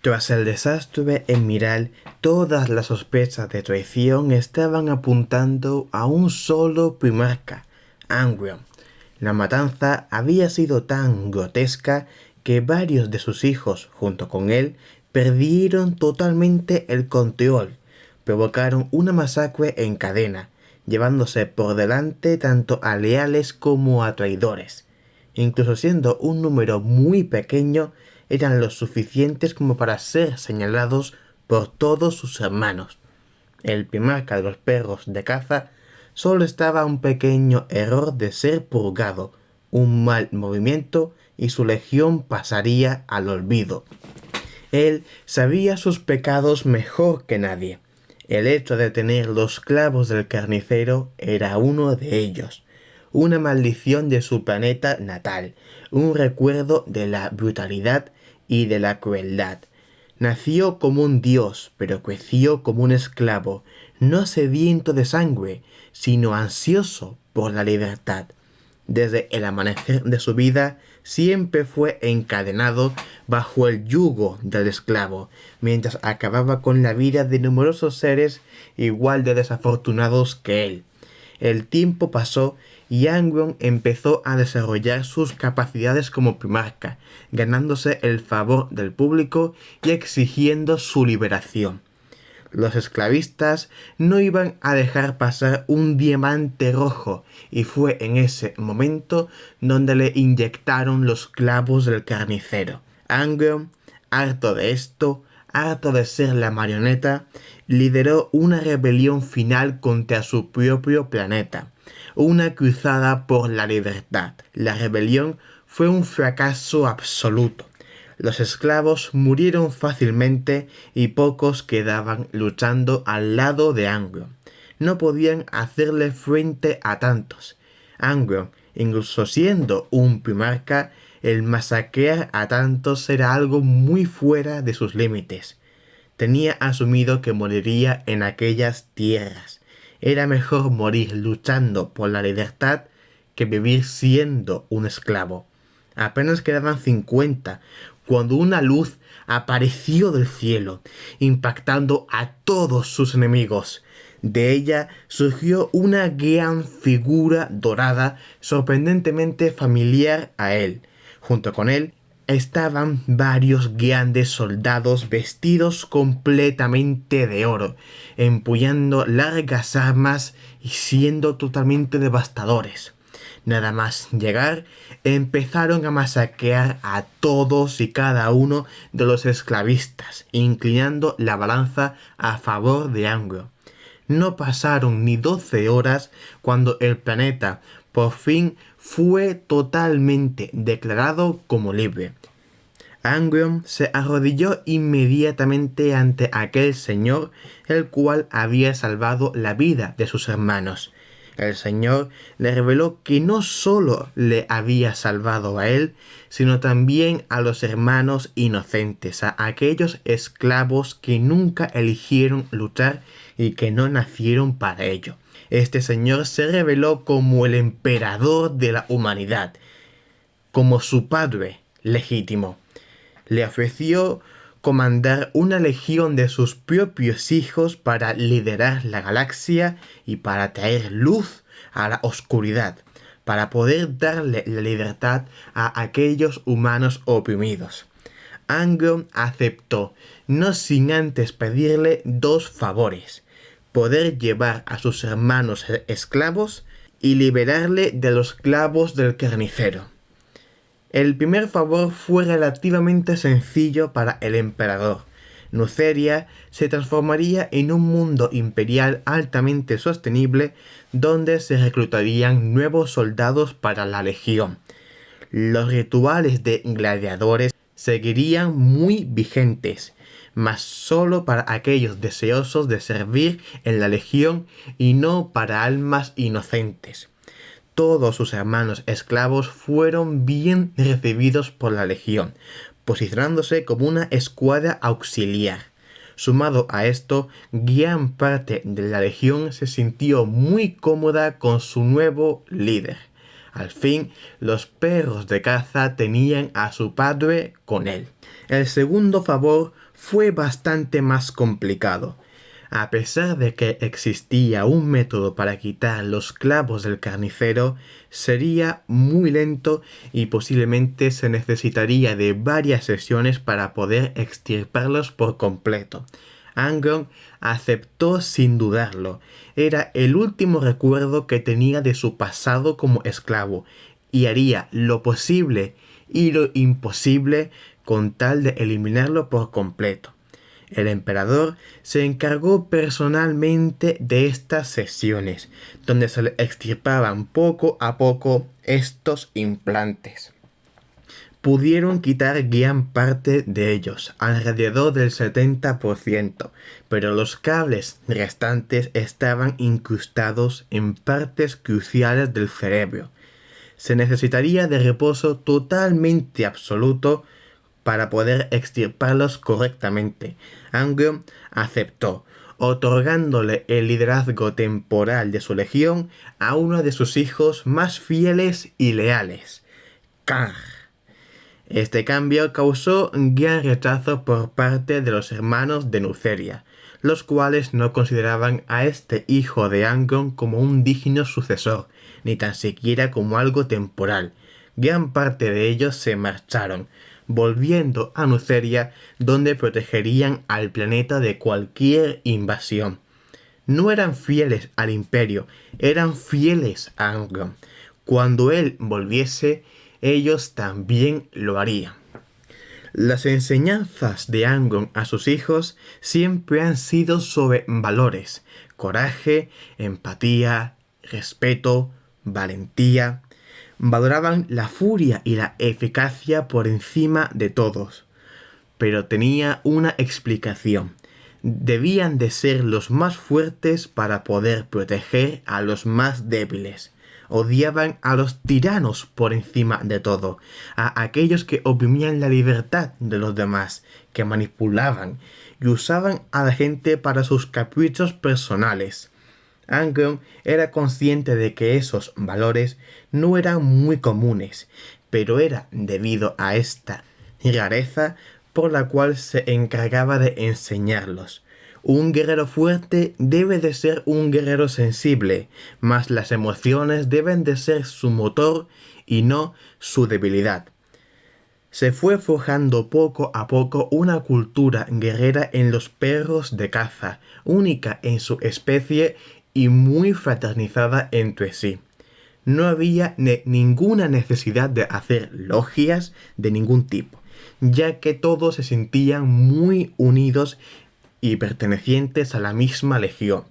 Tras el desastre en Miral, todas las sospechas de traición estaban apuntando a un solo primarca, Angron. La matanza había sido tan grotesca que varios de sus hijos, junto con él, perdieron totalmente el control. Provocaron una masacre en cadena, llevándose por delante tanto a leales como a traidores. Incluso siendo un número muy pequeño, eran lo suficientes como para ser señalados por todos sus hermanos. El primarca de los perros de caza solo estaba a un pequeño error de ser purgado, un mal movimiento y su legión pasaría al olvido. Él sabía sus pecados mejor que nadie. El hecho de tener los clavos del carnicero era uno de ellos, una maldición de su planeta natal, un recuerdo de la brutalidad y de la crueldad. Nació como un dios, pero creció como un esclavo, no sediento de sangre, sino ansioso por la libertad. Desde el amanecer de su vida, siempre fue encadenado bajo el yugo del esclavo, mientras acababa con la vida de numerosos seres igual de desafortunados que él. El tiempo pasó y Angron empezó a desarrollar sus capacidades como primarca, ganándose el favor del público y exigiendo su liberación. Los esclavistas no iban a dejar pasar un diamante rojo y fue en ese momento donde le inyectaron los clavos del carnicero. Angron, harto de esto, harto de ser la marioneta, lideró una rebelión final contra su propio planeta, una cruzada por la libertad. La rebelión fue un fracaso absoluto. Los esclavos murieron fácilmente y pocos quedaban luchando al lado de Angron. No podían hacerle frente a tantos. Angron, incluso siendo un primarca, el masacrear a tantos era algo muy fuera de sus límites. Tenía asumido que moriría en aquellas tierras. Era mejor morir luchando por la libertad que vivir siendo un esclavo. Apenas quedaban 50 cuando una luz apareció del cielo, impactando a todos sus enemigos. De ella surgió una gran figura dorada sorprendentemente familiar a él. Junto con él estaban varios grandes soldados vestidos completamente de oro, empuñando largas armas y siendo totalmente devastadores. Nada más llegar, empezaron a masacrear a todos y cada uno de los esclavistas, inclinando la balanza a favor de Angron. No pasaron ni 12 horas cuando el planeta por fin fue totalmente declarado como libre. Angron se arrodilló inmediatamente ante aquel señor, el cual había salvado la vida de sus hermanos. El Señor le reveló que no solo le había salvado a él, sino también a los hermanos inocentes, a aquellos esclavos que nunca eligieron luchar y que no nacieron para ello. Este Señor se reveló como el emperador de la humanidad, como su padre legítimo. Le ofreció comandar una legión de sus propios hijos para liderar la galaxia y para traer luz a la oscuridad, para poder darle la libertad a aquellos humanos oprimidos. Angron aceptó, no sin antes pedirle 2 favores: poder llevar a sus hermanos esclavos y liberarle de los clavos del carnicero. El primer favor fue relativamente sencillo para el emperador. Nuceria se transformaría en un mundo imperial altamente sostenible donde se reclutarían nuevos soldados para la legión. Los rituales de gladiadores seguirían muy vigentes, mas solo para aquellos deseosos de servir en la legión y no para almas inocentes. Todos sus hermanos esclavos fueron bien recibidos por la legión, posicionándose como una escuadra auxiliar. Sumado a esto, gran parte de la legión se sintió muy cómoda con su nuevo líder. Al fin, los perros de caza tenían a su padre con él. El segundo favor fue bastante más complicado. A pesar de que existía un método para quitar los clavos del carnicero, sería muy lento y posiblemente se necesitaría de varias sesiones para poder extirparlos por completo. Angron aceptó sin dudarlo. Era el último recuerdo que tenía de su pasado como esclavo y haría lo posible y lo imposible con tal de eliminarlo por completo. El emperador se encargó personalmente de estas sesiones, donde se le extirpaban poco a poco estos implantes. Pudieron quitar gran parte de ellos, alrededor del 70%, pero los cables restantes estaban incrustados en partes cruciales del cerebro. Se necesitaría de reposo totalmente absoluto para poder extirparlos correctamente. Angron aceptó, otorgándole el liderazgo temporal de su legión a uno de sus hijos más fieles y leales, Karl. Este cambio causó gran rechazo por parte de los hermanos de Nuceria, los cuales no consideraban a este hijo de Angron como un digno sucesor, ni tan siquiera como algo temporal. Gran parte de ellos se marcharon, volviendo a Nuceria, donde protegerían al planeta de cualquier invasión. No eran fieles al imperio, eran fieles a Angron. Cuando él volviese, ellos también lo harían. Las enseñanzas de Angron a sus hijos siempre han sido sobre valores: coraje, empatía, respeto, valentía. Valoraban la furia y la eficacia por encima de todos. Pero tenía una explicación. Debían de ser los más fuertes para poder proteger a los más débiles. Odiaban a los tiranos por encima de todo, a aquellos que oprimían la libertad de los demás, que manipulaban y usaban a la gente para sus caprichos personales. Angron era consciente de que esos valores no eran muy comunes, pero era debido a esta rareza por la cual se encargaba de enseñarlos. Un guerrero fuerte debe de ser un guerrero sensible, mas las emociones deben de ser su motor y no su debilidad. Se fue forjando poco a poco una cultura guerrera en los perros de caza, única en su especie y muy fraternizada entre sí. No había ninguna necesidad de hacer logias de ningún tipo, ya que todos se sentían muy unidos y pertenecientes a la misma legión.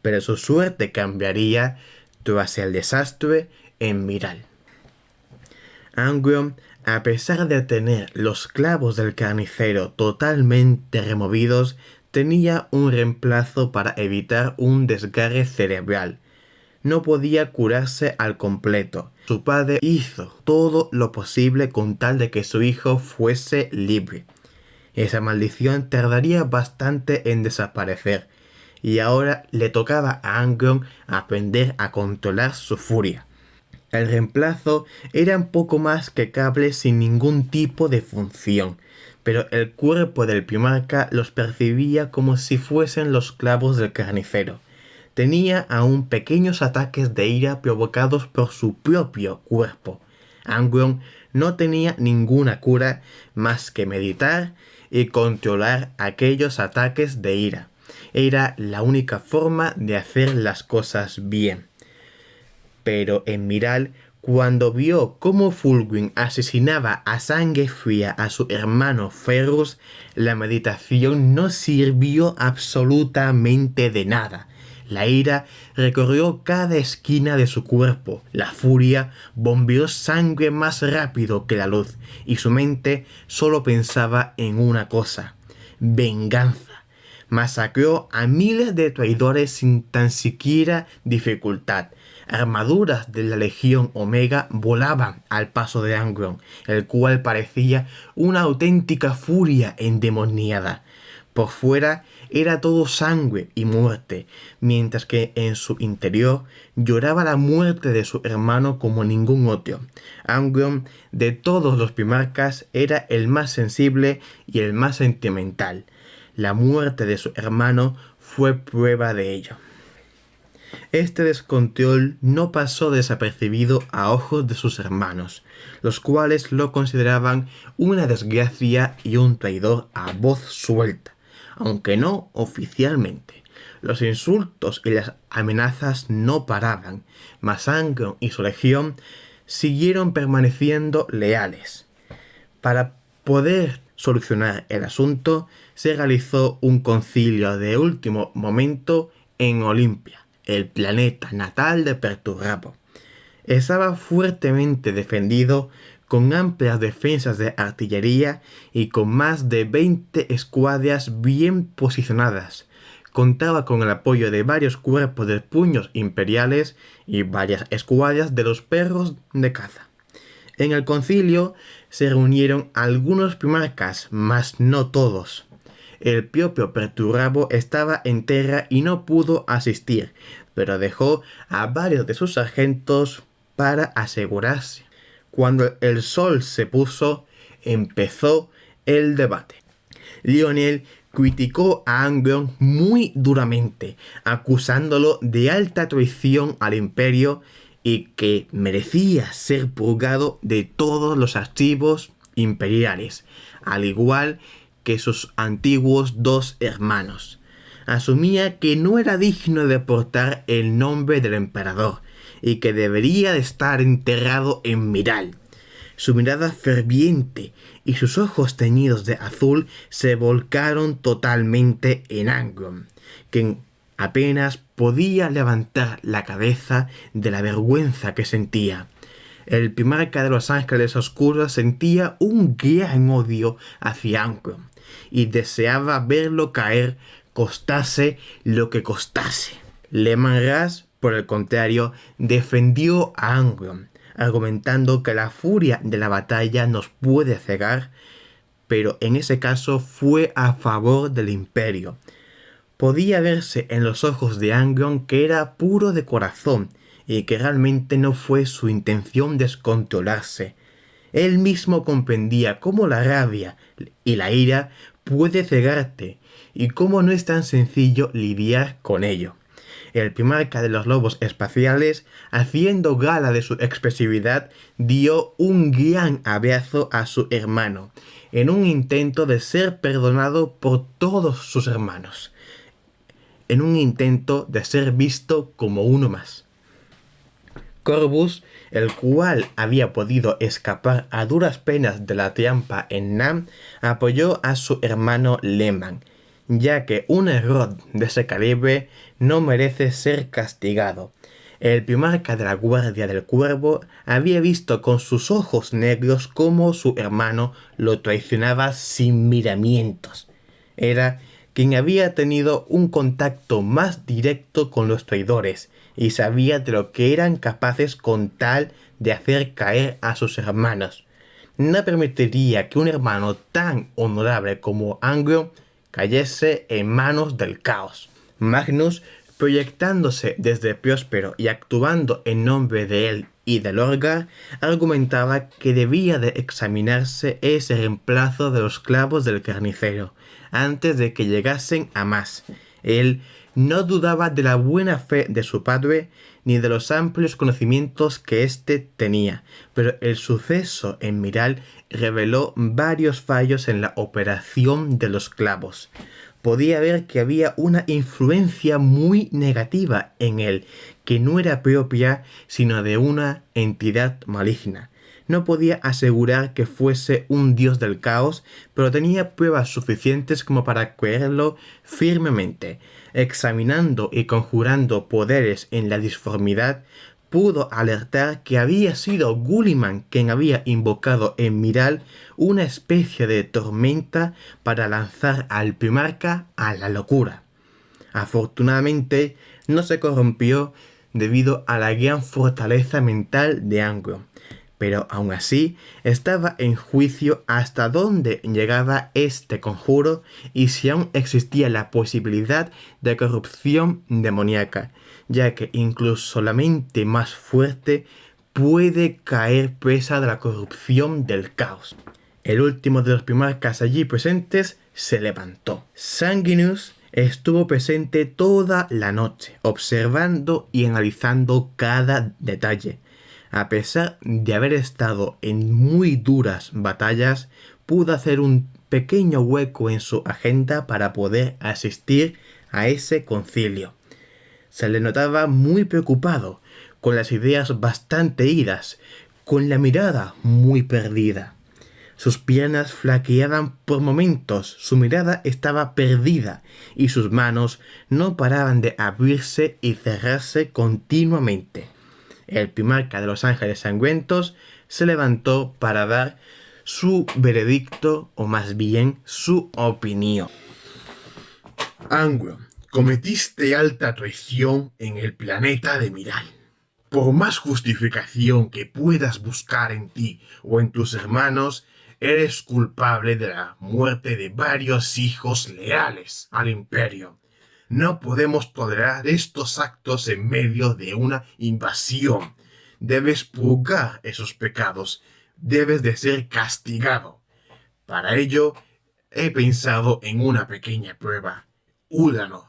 Pero su suerte cambiaría tras el desastre en Miral. Angron, a pesar de tener los clavos del carnicero totalmente removidos, tenía un reemplazo para evitar un desgarre cerebral. No podía curarse al completo. Su padre hizo todo lo posible con tal de que su hijo fuese libre. Esa maldición tardaría bastante en desaparecer, y ahora le tocaba a Angron aprender a controlar su furia. El reemplazo eran poco más que cables sin ningún tipo de función, pero el cuerpo del primarca los percibía como si fuesen los clavos del carnicero. Tenía aún pequeños ataques de ira provocados por su propio cuerpo. Angron no tenía ninguna cura más que meditar y controlar aquellos ataques de ira. Era la única forma de hacer las cosas bien. Pero en Miral, cuando vio cómo Fulgrim asesinaba a sangre fría a su hermano Ferrus, la meditación no sirvió absolutamente de nada. La ira recorrió cada esquina de su cuerpo, la furia bombeó sangre más rápido que la luz, y su mente solo pensaba en una cosa: venganza. Masacró a miles de traidores sin tan siquiera dificultad. Armaduras de la Legión Omega volaban al paso de Angron, el cual parecía una auténtica furia endemoniada. Por fuera era todo sangre y muerte, mientras que en su interior lloraba la muerte de su hermano como ningún otro. Angron, de todos los primarcas, era el más sensible y el más sentimental. La muerte de su hermano fue prueba de ello. Este descontrol no pasó desapercibido a ojos de sus hermanos, los cuales lo consideraban una desgracia y un traidor a voz suelta, aunque no oficialmente. Los insultos y las amenazas no paraban, mas Angron y su legión siguieron permaneciendo leales. Para poder solucionar el asunto, se realizó un concilio de último momento en Olimpia, el planeta natal de Perturabo. Estaba fuertemente defendido, con amplias defensas de artillería y con más de 20 escuadras bien posicionadas. Contaba con el apoyo de varios cuerpos de puños imperiales y varias escuadras de los perros de caza. En el concilio se reunieron algunos primarcas, mas no todos. El propio Perturabo estaba en tierra y no pudo asistir, pero dejó a varios de sus sargentos para asegurarse. Cuando el sol se puso, empezó el debate. Lionel criticó a Angron muy duramente, acusándolo de alta traición al imperio y que merecía ser purgado de todos los archivos imperiales, al igual que sus antiguos dos hermanos. Asumía que no era digno de portar el nombre del emperador y que debería de estar enterrado en Miral. Su mirada ferviente y sus ojos teñidos de azul se volcaron totalmente en Angron, quien apenas podía levantar la cabeza de la vergüenza que sentía. El primarca de los Ángeles Oscuros sentía un gran odio hacia Angron y deseaba verlo caer, costase lo que costase. Leman Russ, por el contrario, defendió a Angron, argumentando que la furia de la batalla nos puede cegar, pero en ese caso fue a favor del imperio. Podía verse en los ojos de Angron que era puro de corazón y que realmente no fue su intención descontrolarse. Él mismo comprendía cómo la rabia y la ira puede cegarte y cómo no es tan sencillo lidiar con ello. El primarca de los lobos espaciales, haciendo gala de su expresividad, dio un gran abrazo a su hermano, en un intento de ser perdonado por todos sus hermanos, en un intento de ser visto como uno más. Corvus, el cual había podido escapar a duras penas de la trampa en Nam, apoyó a su hermano Leman, ya que un error de ese calibre no merece ser castigado. El primarca de la Guardia del Cuervo había visto con sus ojos negros cómo su hermano lo traicionaba sin miramientos. Era quien había tenido un contacto más directo con los traidores y sabía de lo que eran capaces con tal de hacer caer a sus hermanos. No permitiría que un hermano tan honorable como Angron cayese en manos del caos. Magnus, proyectándose desde Próspero y actuando en nombre de él y de Lorgar, argumentaba que debía de examinarse ese reemplazo de los clavos del carnicero antes de que llegasen a más. Él no dudaba de la buena fe de su padre ni de los amplios conocimientos que éste tenía, pero el suceso en Miral reveló varios fallos en la operación de los clavos. Podía ver que había una influencia muy negativa en él, que no era propia sino de una entidad maligna. No podía asegurar que fuese un dios del caos, pero tenía pruebas suficientes como para creerlo firmemente. Examinando y conjurando poderes en la disformidad, pudo alertar que había sido Guliman quien había invocado en Miral una especie de tormenta para lanzar al primarca a la locura. Afortunadamente, no se corrompió debido a la gran fortaleza mental de Angron. pero aún así estaba en juicio hasta dónde llegaba este conjuro y si aún existía la posibilidad de corrupción demoníaca, ya que incluso la mente más fuerte puede caer presa de la corrupción del caos. El último de los primarcas allí presentes se levantó. Sanguinius estuvo presente toda la noche, observando y analizando cada detalle. A pesar de haber estado en muy duras batallas, pudo hacer un pequeño hueco en su agenda para poder asistir a ese concilio. Se le notaba muy preocupado, con las ideas bastante idas, con la mirada muy perdida. Sus piernas flaqueaban por momentos, su mirada estaba perdida y sus manos no paraban de abrirse y cerrarse continuamente. El primarca de los Ángeles Sangrientos se levantó para dar su veredicto, o más bien su opinión. Angron, cometiste alta traición en el planeta de Miral. Por más justificación que puedas buscar en ti o en tus hermanos, eres culpable de la muerte de varios hijos leales al Imperio. No podemos tolerar estos actos en medio de una invasión. Debes purgar esos pecados. Debes de ser castigado. Para ello, he pensado en una pequeña prueba. Ulanor.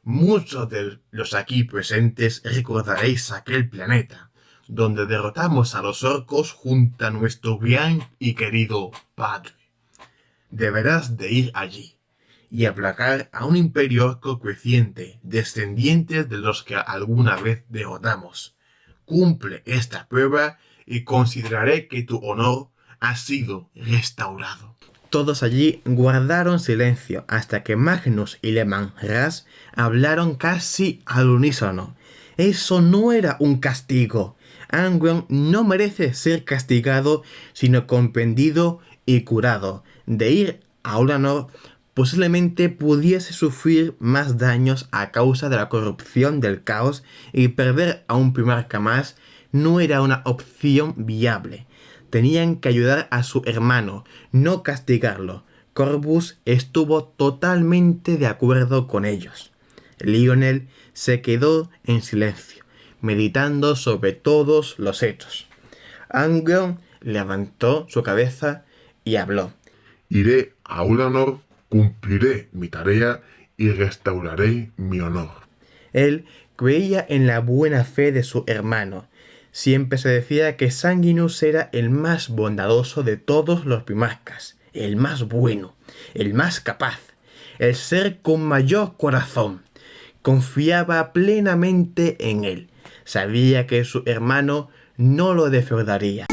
Muchos de los aquí presentes recordaréis aquel planeta, donde derrotamos a los orcos junto a nuestro gran y querido padre. Deberás de ir allí y aplacar a un imperio orco creciente, descendientes de los que alguna vez derrotamos. Cumple esta prueba y consideraré que tu honor ha sido restaurado. Todos allí guardaron silencio hasta que Magnus y Leman Ras hablaron casi al unísono. Eso no era un castigo. Angron no merece ser castigado, sino comprendido y curado. De ir a Ulanor, posiblemente pudiese sufrir más daños a causa de la corrupción del caos, y perder a un primarca más no era una opción viable. Tenían que ayudar a su hermano, no castigarlo. Corvus estuvo totalmente de acuerdo con ellos. Lionel se quedó en silencio, meditando sobre todos los hechos. Angron levantó su cabeza y habló. Iré a Ulanor, cumpliré mi tarea y restauraré mi honor. Él creía en la buena fe de su hermano. Siempre se decía que Sanguinius era el más bondadoso de todos los primarcas, el más bueno, el más capaz, el ser con mayor corazón. Confiaba plenamente en él. Sabía que su hermano no lo defraudaría.